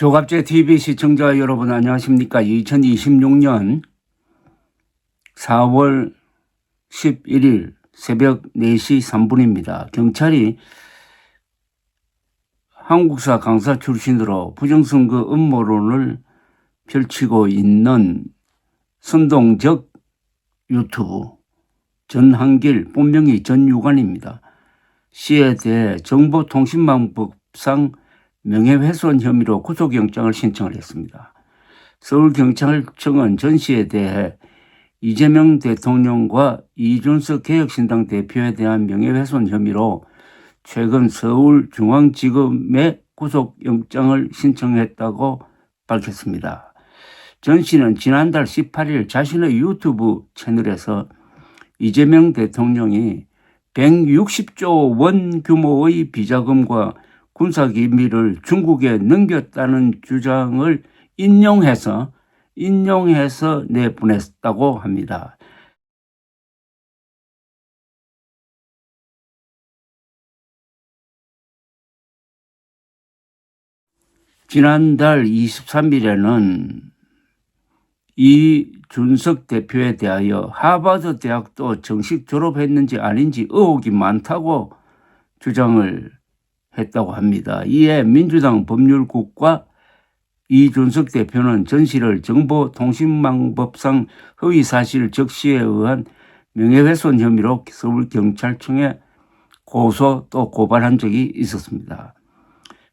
조갑제 TV 시청자 여러분 안녕하십니까? 2026년 4월 11일 새벽 4시 3분입니다. 경찰이 한국사 강사 출신으로 부정선거 음모론을 펼치고 있는 선동적 유튜브 전한길 본명이 전유관입니다. 씨에 대해 정보통신망법상 명예훼손 혐의로 구속영장을 신청을 했습니다. 서울경찰청은 전 씨에 대해 이재명 대통령과 이준석 개혁신당 대표에 대한 명예훼손 혐의로 최근 서울중앙지검에 구속영장을 신청했다고 밝혔습니다. 전 씨는 지난달 18일 자신의 유튜브 채널에서 이재명 대통령이 160조 원 규모의 비자금과 군사기밀을 중국에 넘겼다는 주장을 인용해서 내보냈다고 합니다. 지난달 23일에는 이준석 대표에 대하여 하버드 대학도 정식 졸업했는지 아닌지 의혹이 많다고 주장을 했다고 합니다. 이에 민주당 법률국과 이준석 대표는 전 씨를 정보통신망법상 허위사실 적시에 의한 명예훼손 혐의로 서울경찰청에 고소 또 고발한 적이 있었습니다.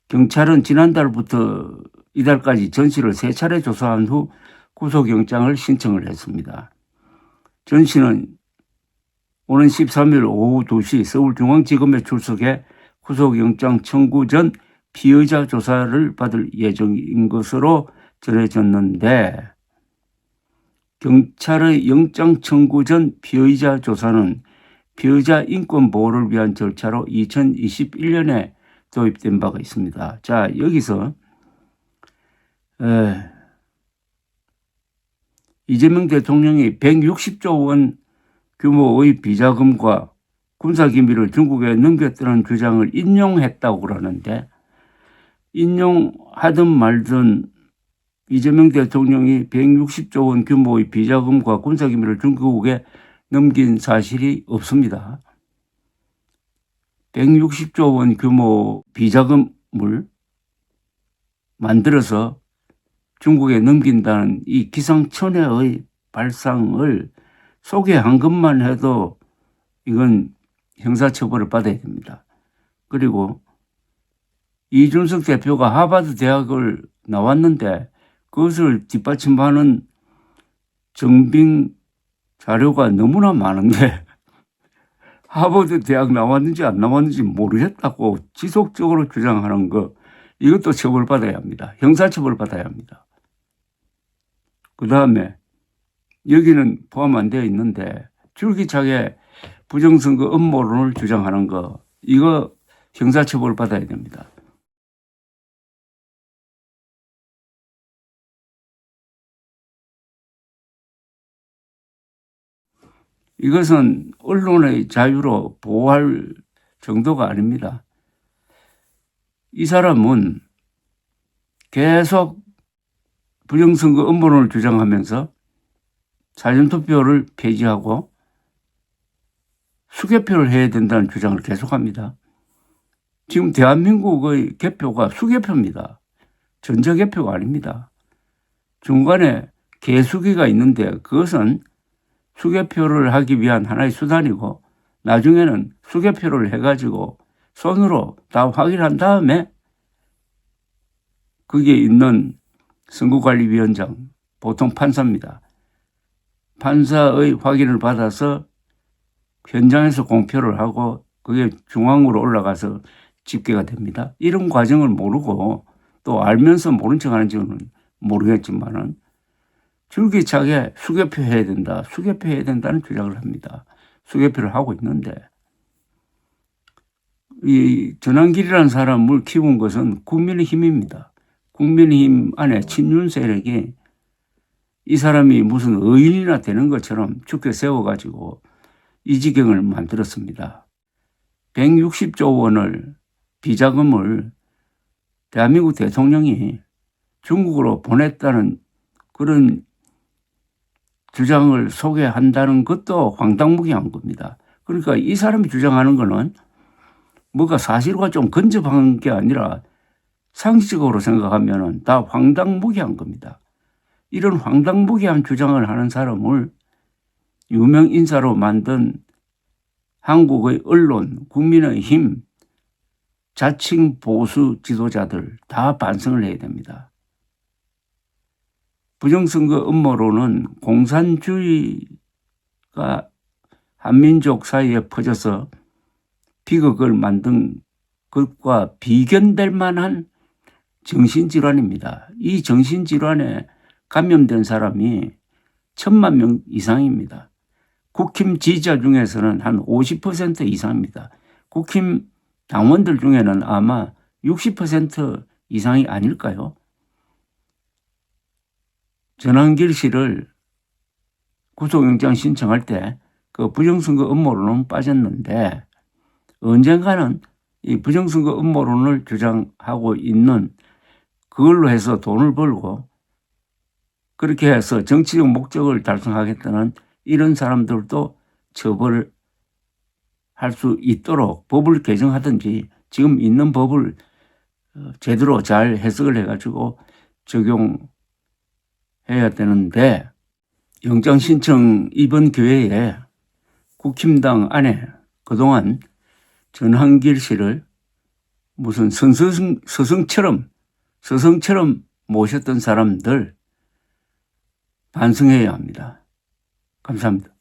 경찰은 지난달부터 이달까지 전 씨를 3차례 조사한 후 구속영장을 신청을 했습니다. 전 씨는 오는 13일 오후 2시 서울중앙지검에 출석해 구속영장 청구 전 피의자 조사를 받을 예정인 것으로 전해졌는데, 경찰의 영장 청구 전 피의자 조사는 피의자 인권 보호를 위한 절차로 2021년에 도입된 바가 있습니다. 자, 여기서 이재명 대통령이 160조 원 규모의 비자금과 군사기밀을 중국에 넘겼다는 주장을 인용했다고 그러는데, 인용하든 말든 이재명 대통령이 160조 원 규모의 비자금과 군사기밀을 중국에 넘긴 사실이 없습니다. 160조 원 규모 비자금을 만들어서 중국에 넘긴다는 이 기상천외의 발상을 소개한 것만 해도 이건 형사처벌을 받아야 됩니다. 그리고 이준석 대표가 하버드 대학을 나왔는데 그것을 뒷받침하는 증빙 자료가 너무나 많은데 하버드 대학 나왔는지 안 나왔는지 모르겠다고 지속적으로 주장하는 거, 이것도 처벌받아야 합니다. 형사처벌 받아야 합니다. 그 다음에 여기는 포함 안 되어 있는데 줄기차게 부정선거 음모론을 주장하는 거, 이거 형사처벌 받아야 됩니다. 이것은 언론의 자유로 보호할 정도가 아닙니다. 이 사람은 계속 부정선거 음모론을 주장하면서 사전투표를 폐지하고 수개표를 해야 된다는 주장을 계속합니다. 지금 대한민국의 개표가 수개표입니다. 전자개표가 아닙니다. 중간에 개수기가 있는데 그것은 수개표를 하기 위한 하나의 수단이고, 나중에는 수개표를 해가지고 손으로 다 확인한 다음에 거기에 있는 선거관리위원장, 보통 판사입니다. 판사의 확인을 받아서 현장에서 공표를 하고 그게 중앙으로 올라가서 집계가 됩니다. 이런 과정을 모르고 또 알면서 모른 척 하는지는 모르겠지만은 줄기차게 수개표 해야 된다, 수개표 해야 된다는 주장을 합니다. 수개표를 하고 있는데, 이 전한길이라는 사람을 키운 것은 국민의힘입니다. 국민의힘 안에 친윤 세력이 이 사람이 무슨 의인이나 되는 것처럼 죽게 세워가지고 이 지경을 만들었습니다. 160조 원을 비자금을 대한민국 대통령이 중국으로 보냈다는 그런 주장을 소개한다는 것도 황당무계한 겁니다. 그러니까 이 사람이 주장하는 거는 뭐가 사실과 좀 근접한 게 아니라 상식적으로 생각하면 다 황당무계한 겁니다. 이런 황당무계한 주장을 하는 사람을 유명 인사로 만든 한국의 언론, 국민의힘, 자칭 보수 지도자들 다 반성을 해야 됩니다. 부정선거 음모론은 공산주의가 한민족 사이에 퍼져서 비극을 만든 것과 비견될 만한 정신질환입니다. 이 정신질환에 감염된 사람이 1,000만 명 이상입니다. 국힘 지지자 중에서는 한 50% 이상입니다. 국힘 당원들 중에는 아마 60% 이상이 아닐까요? 전한길 씨를 구속영장 신청할 때 그 부정선거 음모론은 빠졌는데 언젠가는 이 부정선거 음모론을 주장하고 있는 그걸로 해서 돈을 벌고 그렇게 해서 정치적 목적을 달성하겠다는 이런 사람들도 처벌을 할 수 있도록 법을 개정하든지 지금 있는 법을 제대로 잘 해석을 해가지고 적용해야 되는데 영장 신청 이번 기회에 국힘당 안에 그동안 전한길 씨를 무슨 스승처럼 모셨던 사람들 반성해야 합니다. 감사합니다.